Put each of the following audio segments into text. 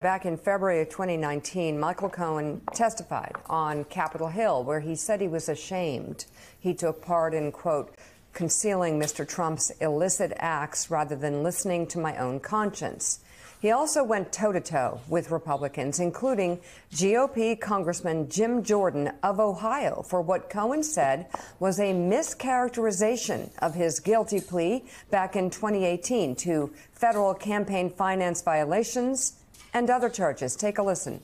Back in February of 2019, Michael Cohen testified on Capitol Hill, where he said he was ashamed he took part in, quote, concealing Mr. Trump's illicit acts rather than listening to my own conscience. He also went toe-to-toe with Republicans, including GOP Congressman Jim Jordan of Ohio, for what Cohen said was a mischaracterization of his guilty plea back in 2018 to federal campaign finance violations and other charges. Take a listen.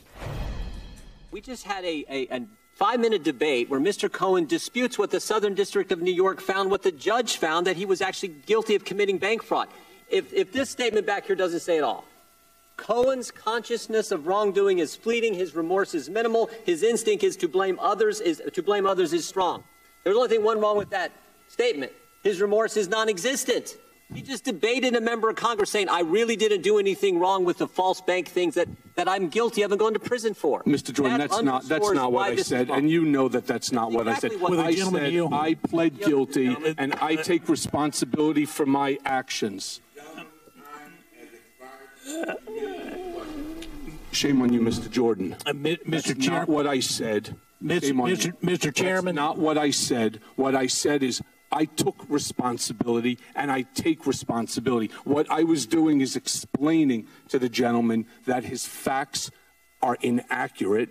We just had a 5-minute debate where Mr. Cohen disputes what the Southern District of New York found, what the judge found, that he was actually guilty of committing bank fraud. If this statement back here doesn't say it all, Cohen's consciousness of wrongdoing is fleeting. His remorse is minimal. His instinct is to blame others. Is strong. There's only one wrong with that statement. His remorse is non-existent. He just debated a member of Congress saying, I really didn't do anything wrong with the false bank things that I'm guilty of and going to prison for. Mr. Jordan, that's not what I said, and you know that that's not what I said. I said I pled guilty, and I take responsibility for my actions. Shame on you, Mr. Jordan. Mr. Chairman, not what I said. Mr. Chairman. That's not what I said. What I said is I took responsibility, and I take responsibility. What I was doing is explaining to the gentleman that his facts are inaccurate.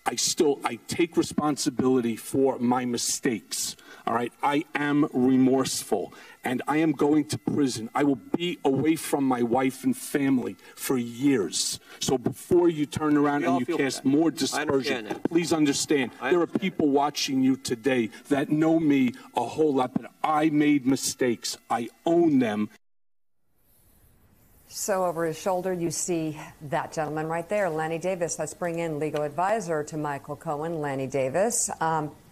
I take responsibility for my mistakes. All right. I am remorseful, and I am going to prison. I will be away from my wife and family for years. So before you turn around and you cast more dispersion, please understand there are people watching you today that know me a whole lot, but I made mistakes. I own them. So over his shoulder, you see that gentleman right there, Lanny Davis. Let's bring in legal advisor to Michael Cohen, Lanny Davis.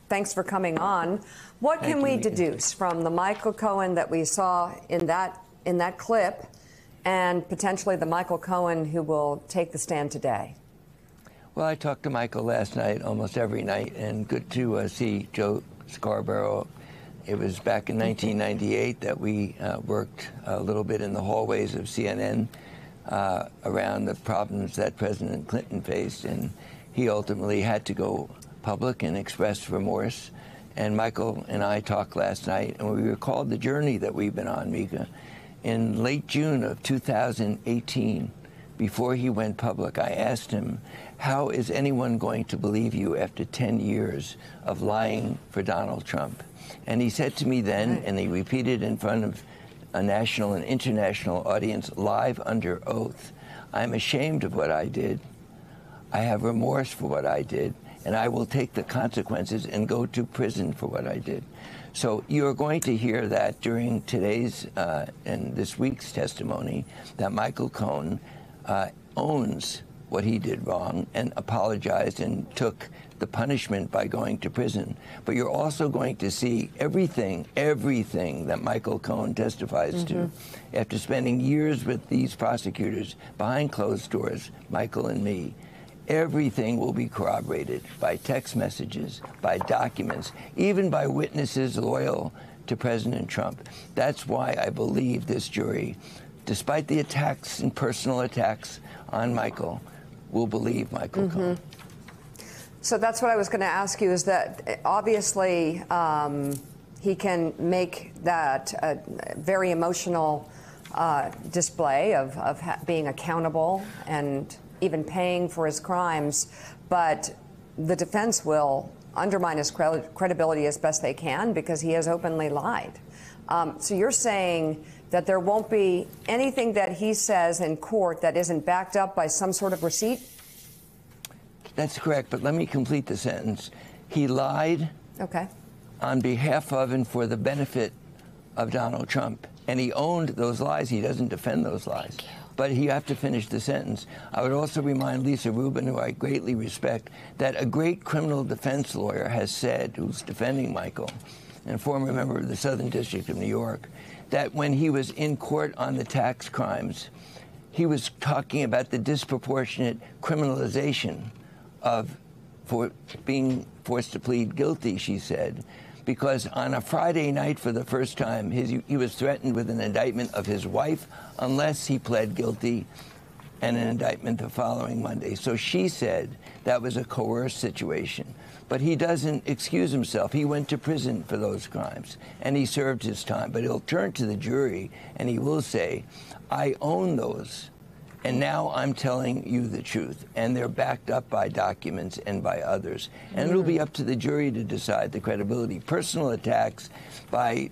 Thanks for coming on. What can we deduce from the Michael Cohen that we saw in that clip, and potentially the Michael Cohen who will take the stand today? Well, I talked to Michael last night, almost every night, and good to see Joe Scarborough. It was back in 1998 that we worked a little bit in the hallways of CNN around the problems that President Clinton faced, and he ultimately had to go public and express remorse. And Michael and I talked last night, and we recalled the journey that we've been on, Mika. In late June of 2018, before he went public, I asked him, how is anyone going to believe you after 10 years of lying for Donald Trump? And he said to me then, and he repeated in front of a national and international audience, live under oath, I'm ashamed of what I did. I have remorse for what I did, and I will take the consequences and go to prison for what I did. So you're going to hear that during today's and this week's testimony, that Michael Cohen owns what he did wrong and apologized and took the punishment by going to prison. But you're also going to see everything that Michael Cohen testifies to. After spending years with these prosecutors behind closed doors, Michael and me, everything will be corroborated by text messages, by documents, even by witnesses loyal to President Trump. That's why I believe this jury, despite the attacks and personal attacks on Michael, will believe Michael Cohen. So that's what I was going to ask you, is that obviously he can make that a very emotional display of being accountable and even paying for his crimes, but the defense will undermine his credibility as best they can because he has openly lied. So you're saying that there won't be anything that he says in court that isn't backed up by some sort of receipt? That's correct, but let me complete the sentence. He lied on behalf of and for the benefit of Donald Trump, and he owned those lies. He doesn't defend those lies. But you have to finish the sentence. I would also remind Lisa Rubin, who I greatly respect, that a great criminal defense lawyer has said, who's defending Michael, and a former member of the Southern District of New York, that when he was in court on the tax crimes, he was talking about the disproportionate criminalization for being forced to plead guilty, she said, because on a Friday night for the first time, he was threatened with an indictment of his wife unless he pled guilty and an indictment the following Monday. So she said that was a coerced situation. But he doesn't excuse himself. He went to prison for those crimes, and he served his time. But he'll turn to the jury, and he will say, I own those, and now I'm telling you the truth. And they're backed up by documents and by others. And it'll be up to the jury to decide the credibility. Personal attacks by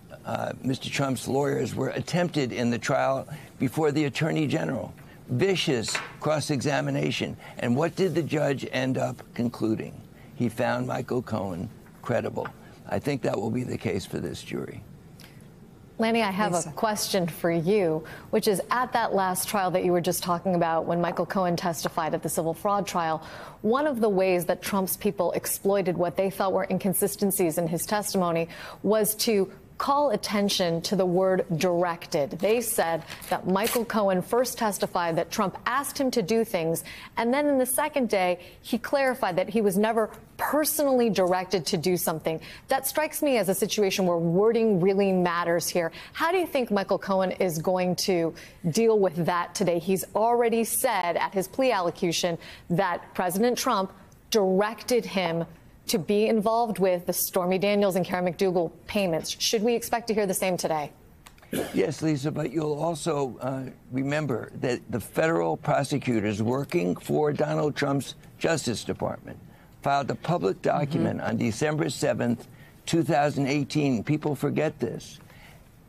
Mr. Trump's lawyers were attempted in the trial before the Attorney General. Vicious cross-examination. And what did the judge end up concluding? He found Michael Cohen credible. I think that will be the case for this jury. Lanny, I have a question for you, which is at that last trial that you were just talking about when Michael Cohen testified at the civil fraud trial, one of the ways that Trump's people exploited what they thought were inconsistencies in his testimony was to call attention to the word directed. They said that Michael Cohen first testified that Trump asked him to do things, and then in the second day, he clarified that he was never personally directed to do something. That strikes me as a situation where wording really matters here. How do you think Michael Cohen is going to deal with that today? He's already said at his plea allocution that President Trump directed him to be involved with the Stormy Daniels and Karen McDougal payments. Should we expect to hear the same today? Yes, Lisa, but you'll also remember that the federal prosecutors working for Donald Trump's Justice Department filed a public document on December 7th, 2018. People forget this.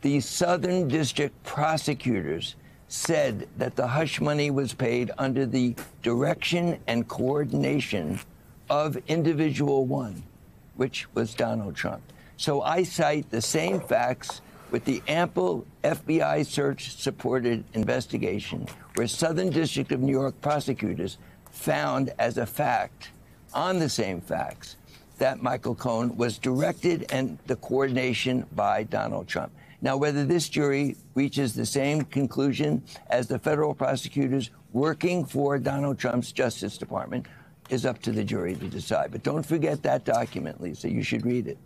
The Southern District prosecutors said that the hush money was paid under the direction and coordination of individual one, which was Donald Trump. So I cite the same facts with the ample FBI search-supported investigation where Southern District of New York prosecutors found as a fact, on the same facts, that Michael Cohen was directed and the coordination by Donald Trump. Now, whether this jury reaches the same conclusion as the federal prosecutors working for Donald Trump's Justice Department is up to the jury to decide. But don't forget that document, Lisa. You should read it.